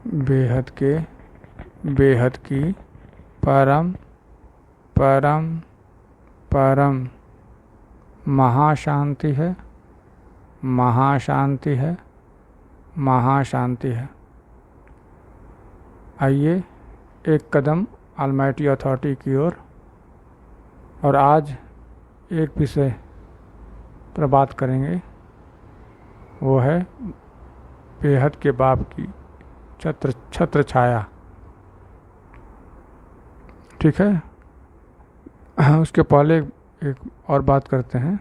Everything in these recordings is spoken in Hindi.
बेहद के, बेहद की, परम परम परम महाशांति है, महाशांति है, महाशांति है। आइए एक कदम ऑलमाइटी अथॉरिटी की ओर, और आज एक विषय पर बात करेंगे, वो है बेहद के बाप की छत्र छाया। ठीक है, उसके पहले एक और बात करते हैं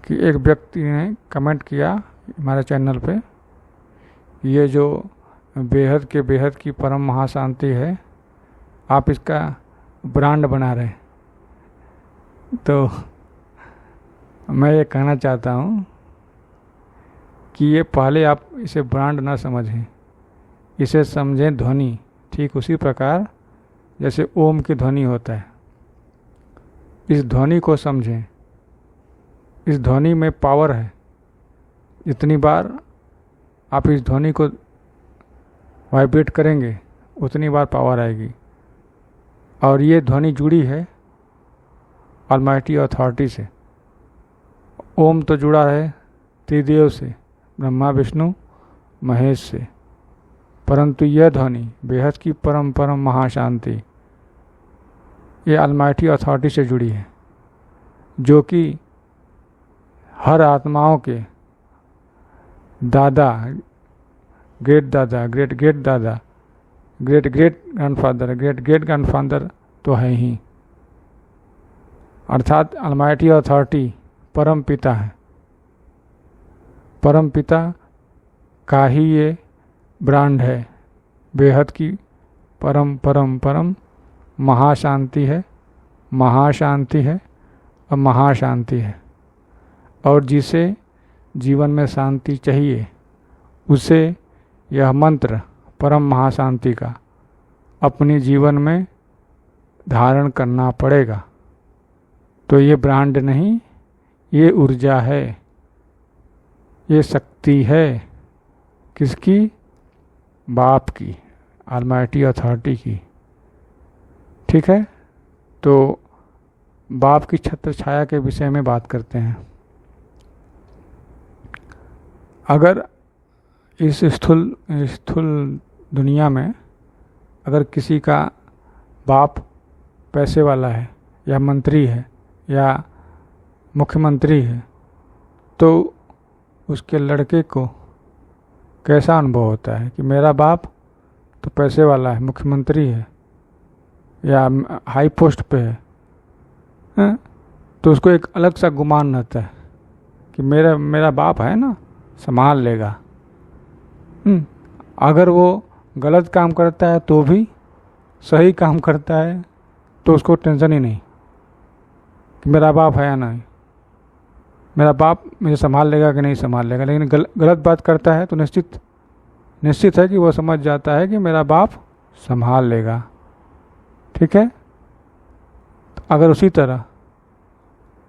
कि एक व्यक्ति ने कमेंट किया हमारे चैनल पे, ये जो बेहद की परम महाशांति है, आप इसका ब्रांड बना रहे हैं। तो मैं ये कहना चाहता हूँ कि ये पहले आप इसे ब्रांड ना समझें, इसे समझें ध्वनि। ठीक उसी प्रकार जैसे ओम की ध्वनि होता है, इस ध्वनि को समझें। इस ध्वनि में पावर है। जितनी बार आप इस ध्वनि को वाइब्रेट करेंगे उतनी बार पावर आएगी। और ये ध्वनि जुड़ी है ऑलमाइटी अथॉरिटी से। ओम तो जुड़ा है त्रिदेव से, ब्रह्मा विष्णु महेश से, परंतु यह ध्वनि बेहद की परम परम महाशांति ये ऑलमाइटी अथॉरिटी से जुड़ी है, जो कि हर आत्माओं के दादा, ग्रेट दादा, ग्रेट ग्रेट दादा, great great grandfather, great great grandfather तो है ही। अर्थात ऑलमाइटी अथॉरिटी परम पिता है। परम पिता का ही ये ब्रांड है। बेहद की परम परम परम महाशांति है, महाशांति है और महाशांति है। और जिसे जीवन में शांति चाहिए उसे यह मंत्र परम महाशांति का अपने जीवन में धारण करना पड़ेगा। तो ये ब्रांड नहीं, ये ऊर्जा है, ये शक्ति है। किसकी? बाप की, ऑलमाइटी अथॉरिटी की। ठीक है, तो बाप की छत्र छाया के विषय में बात करते हैं। अगर इस स्थूल दुनिया में अगर किसी का बाप पैसे वाला है या मंत्री है या मुख्यमंत्री है, तो उसके लड़के को कैसा अनुभव होता है कि मेरा बाप तो पैसे वाला है, मुख्यमंत्री है या हाई पोस्ट पे है, तो उसको एक अलग सा गुमान रहता है कि मेरा बाप है ना, संभाल लेगा। अगर वो गलत काम करता है तो भी, सही काम करता है तो उसको टेंशन ही नहीं कि मेरा बाप है या नहीं, मेरा बाप मुझे संभाल लेगा कि नहीं संभाल लेगा। लेकिन गलत बात करता है तो निश्चित है कि वो समझ जाता है कि मेरा बाप संभाल लेगा। ठीक है, अगर उसी तरह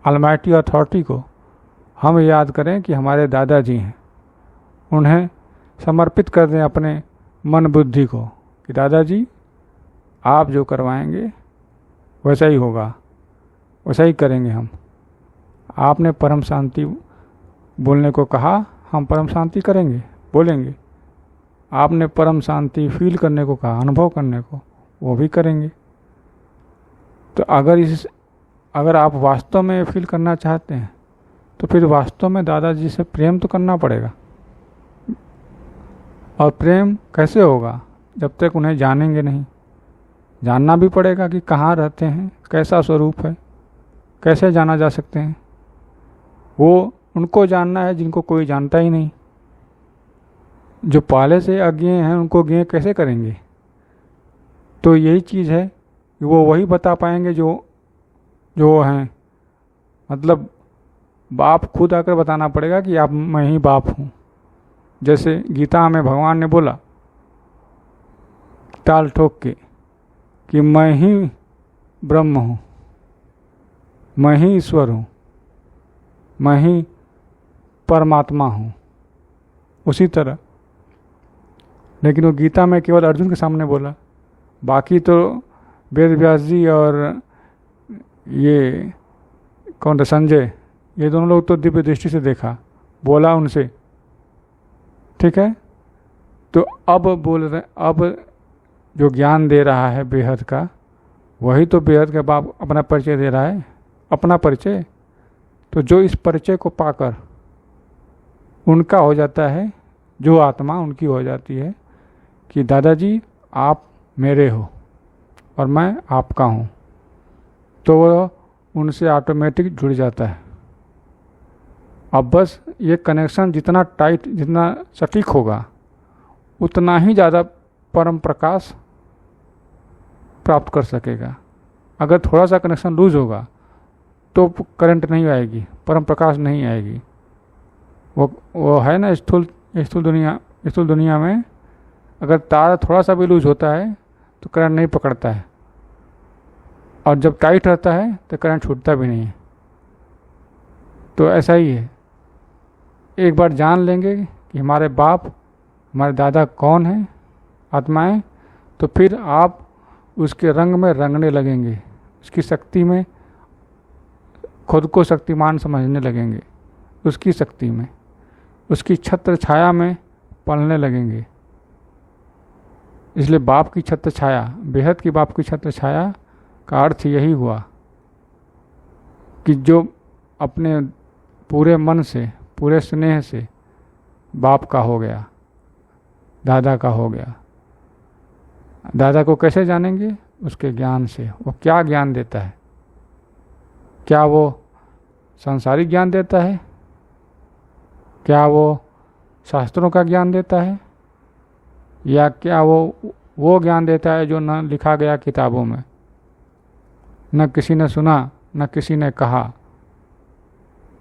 ऑलमाइटी अथॉरिटी को हम याद करें कि हमारे दादाजी हैं, उन्हें समर्पित कर दें अपने मन बुद्धि को कि दादाजी आप जो करवाएंगे वैसा ही होगा, वैसा ही करेंगे हम। आपने परम शांति बोलने को कहा, हम परम शांति करेंगे, बोलेंगे। आपने परम शांति फील करने को कहा, अनुभव करने को, वो भी करेंगे। तो अगर आप वास्तव में फील करना चाहते हैं तो फिर वास्तव में दादाजी से प्रेम तो करना पड़ेगा। और प्रेम कैसे होगा? जब तक उन्हें जानेंगे नहीं। जानना भी पड़ेगा कि कहाँ रहते हैं, कैसा स्वरूप है, कैसे जाना जा सकते हैं। वो उनको जानना है जिनको कोई जानता ही नहीं। जो पहले से अज्ञेय हैं उनको ज्ञेय कैसे करेंगे? तो यही चीज़ है कि वो वही बता पाएंगे जो हैं। मतलब बाप खुद आकर बताना पड़ेगा कि आप मैं ही बाप हूँ। जैसे गीता में भगवान ने बोला ताल ठोक के कि मैं ही ब्रह्म हूँ, मैं ही ईश्वर हूँ, मैं ही परमात्मा हूँ। उसी तरह लेकिन वो गीता में केवल अर्जुन के सामने बोला, बाकी तो वेद व्यास जी और ये कौन था संजय, ये दोनों लोग तो दिव्य दृष्टि से देखा, बोला उनसे। ठीक है, तो अब बोल रहे, अब जो ज्ञान दे रहा है बेहद का, वही तो बेहद का बाप अपना परिचय दे रहा है, अपना परिचय। तो जो इस परिचय को पाकर उनका हो जाता है, जो आत्मा उनकी हो जाती है कि दादाजी आप मेरे हो और मैं आपका हूँ, तो वह उनसे ऑटोमेटिक जुड़ जाता है। अब बस ये कनेक्शन जितना टाइट, जितना सटीक होगा, उतना ही ज़्यादा परम प्रकाश प्राप्त कर सकेगा। अगर थोड़ा सा कनेक्शन लूज होगा तो करंट नहीं आएगी, परम प्रकाश नहीं आएगी। वो है ना स्थूल दुनिया में अगर तार थोड़ा सा भी लूज होता है तो करंट नहीं पकड़ता है, और जब टाइट रहता है तो करंट छूटता भी नहीं है। तो ऐसा ही है, एक बार जान लेंगे कि हमारे बाप, हमारे दादा कौन हैं, आत्माएं, तो फिर आप उसके रंग में रंगने लगेंगे, उसकी शक्ति में खुद को शक्तिमान समझने लगेंगे, उसकी शक्ति में, उसकी छत्र छाया में पलने लगेंगे। इसलिए बाप की छत्र छाया, बेहद की बाप की छत्र छाया का अर्थ यही हुआ कि जो अपने पूरे मन से, पूरे स्नेह से बाप का हो गया, दादा का हो गया। दादा को कैसे जानेंगे? उसके ज्ञान से। वो क्या ज्ञान देता है? क्या वो सांसारिक ज्ञान देता है? क्या वो शास्त्रों का ज्ञान देता है? या क्या वो ज्ञान देता है जो न लिखा गया किताबों में, न किसी ने सुना, न किसी ने कहा,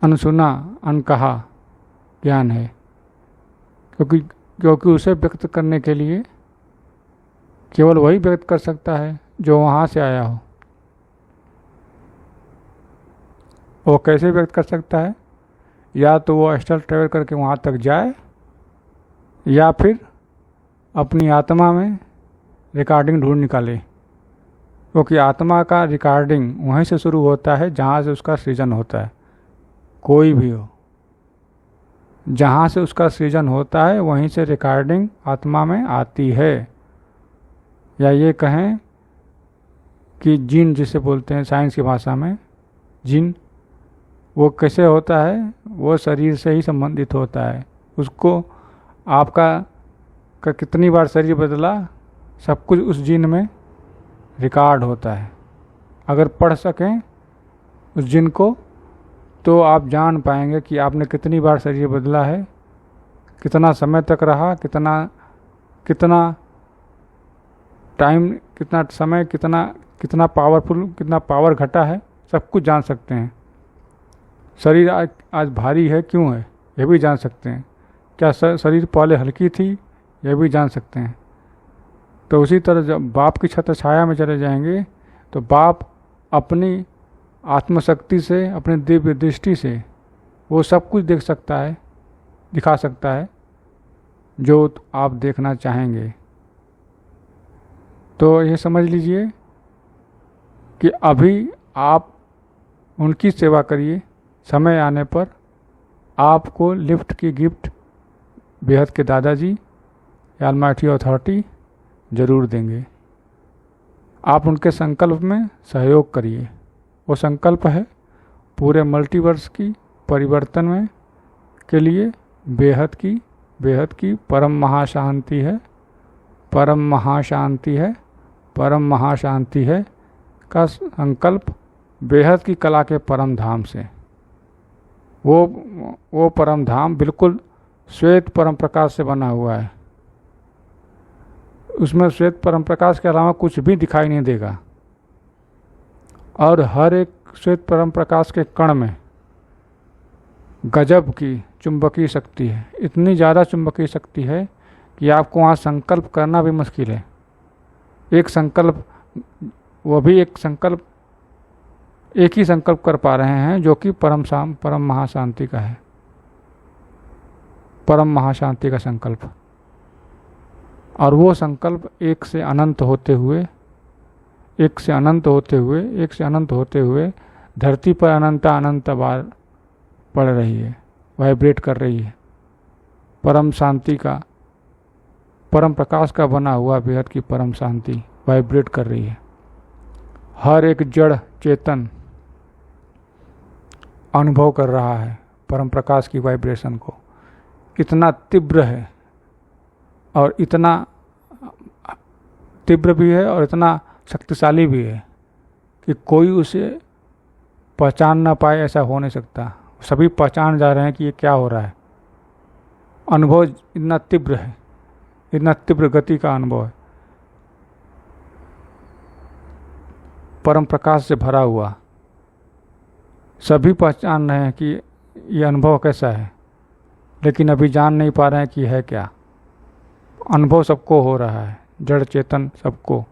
अनसुना अनकहा ज्ञान है? क्योंकि उसे व्यक्त करने के लिए केवल वही व्यक्त कर सकता है जो वहाँ से आया हो। वो कैसे व्यक्त कर सकता है? या तो वो एस्ट्रल ट्रैवल करके वहाँ तक जाए, या फिर अपनी आत्मा में रिकॉर्डिंग ढूंढ निकाले, क्योंकि आत्मा का रिकॉर्डिंग वहीं से शुरू होता है जहाँ से उसका सृजन होता है। कोई भी हो, जहाँ से उसका सृजन होता है वहीं से रिकॉर्डिंग आत्मा में आती है। या ये कहें कि जीन जिसे बोलते हैं साइंस की भाषा में, जीन, वो कैसे होता है? वो शरीर से ही संबंधित होता है। उसको आपका कितनी बार शरीर बदला, सब कुछ उस जीन में रिकॉर्ड होता है। अगर पढ़ सकें उस जीन को तो आप जान पाएंगे कि आपने कितनी बार शरीर बदला है, कितना समय तक रहा, कितना टाइम, कितना समय, कितना पावरफुल, कितना पावर घटा है, सब कुछ जान सकते हैं। शरीर आज भारी है, क्यों है, यह भी जान सकते हैं। क्या शरीर पहले हल्की थी, यह भी जान सकते हैं। तो उसी तरह जब बाप की छत्र छाया में चले जाएंगे तो बाप अपनी आत्मशक्ति से, अपनी दिव्य दृष्टि से वो सब कुछ देख सकता है, दिखा सकता है जो आप देखना चाहेंगे। तो ये समझ लीजिए कि अभी आप उनकी सेवा करिए, समय आने पर आपको लिफ्ट की गिफ्ट बेहद के दादाजी या ऑलमाइटी अथॉरिटी जरूर देंगे। आप उनके संकल्प में सहयोग करिए। वो संकल्प है पूरे मल्टीवर्स की परिवर्तन में के लिए बेहद की परम महाशांति है, परम महाशांति है, परम महाशांति है का संकल्प बेहद की कला के परम धाम से। वो परम धाम बिल्कुल श्वेत परम प्रकाश से बना हुआ है। उसमें श्वेत परम प्रकाश के अलावा कुछ भी दिखाई नहीं देगा, और हर एक श्वेत परम प्रकाश के कण में गजब की चुंबकीय शक्ति है। इतनी ज़्यादा चुंबकीय शक्ति है कि आपको वहाँ संकल्प करना भी मुश्किल है। एक संकल्प, वो भी एक ही संकल्प कर पा रहे हैं जो कि परम महाशांति का है, परम महाशांति का संकल्प। और वो संकल्प एक से अनंत होते हुए धरती पर अनंत बार पड़ रही है, वाइब्रेट कर रही है। परम शांति का, परम प्रकाश का बना हुआ बेहद की परम शांति वाइब्रेट कर रही है। हर एक जड़ चेतन अनुभव कर रहा है परम प्रकाश की वाइब्रेशन को। इतना तीव्र है और इतना तीव्र भी है और इतना शक्तिशाली भी है कि कोई उसे पहचान ना पाए, ऐसा हो नहीं सकता। सभी पहचान जा रहे हैं कि ये क्या हो रहा है। अनुभव इतना तीव्र है, इतना तीव्र गति का अनुभव है, परम प्रकाश से भरा हुआ। सभी पहचान रहे हैं कि ये अनुभव कैसा है, लेकिन अभी जान नहीं पा रहे हैं कि है क्या। अनुभव सबको हो रहा है, जड़ चेतन सबको।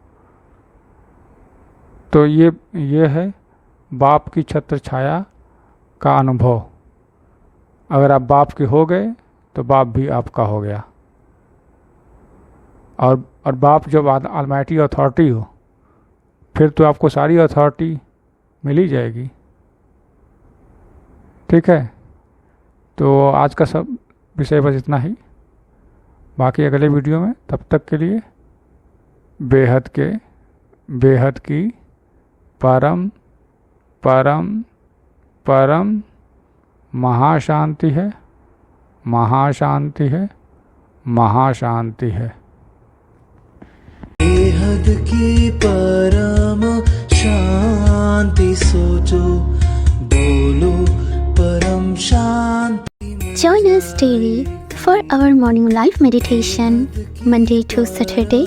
तो ये है बाप की छत्र छाया का अनुभव। अगर आप बाप के हो गए तो बाप भी आपका हो गया। और बाप जब ऑलमाइटी अथॉरिटी हो, फिर तो आपको सारी अथॉरिटी मिल ही जाएगी। ठीक है, तो आज का सब विषय बस इतना ही। बाकी अगले वीडियो में, तब तक के लिए बेहद की परम परम परम महाशांति है, महाशांति है, महाशांति है। बेहद की परम शांति सोचो, बोलो परम शांति। Join us daily for our morning live meditation, Monday to Saturday,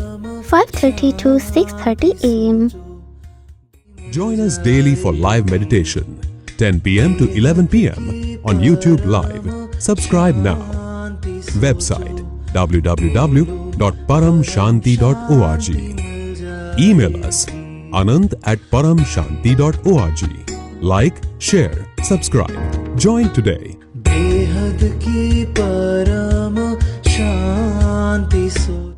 5:30 to 6:30 a.m. Join us daily for live meditation, 10 p.m. to 11 p.m. on YouTube Live. Subscribe now. Website www.paramshanti.org. Email us anant@paramshanti.org. Like, share, subscribe. Join today. बेहद की परम शांति सोचो।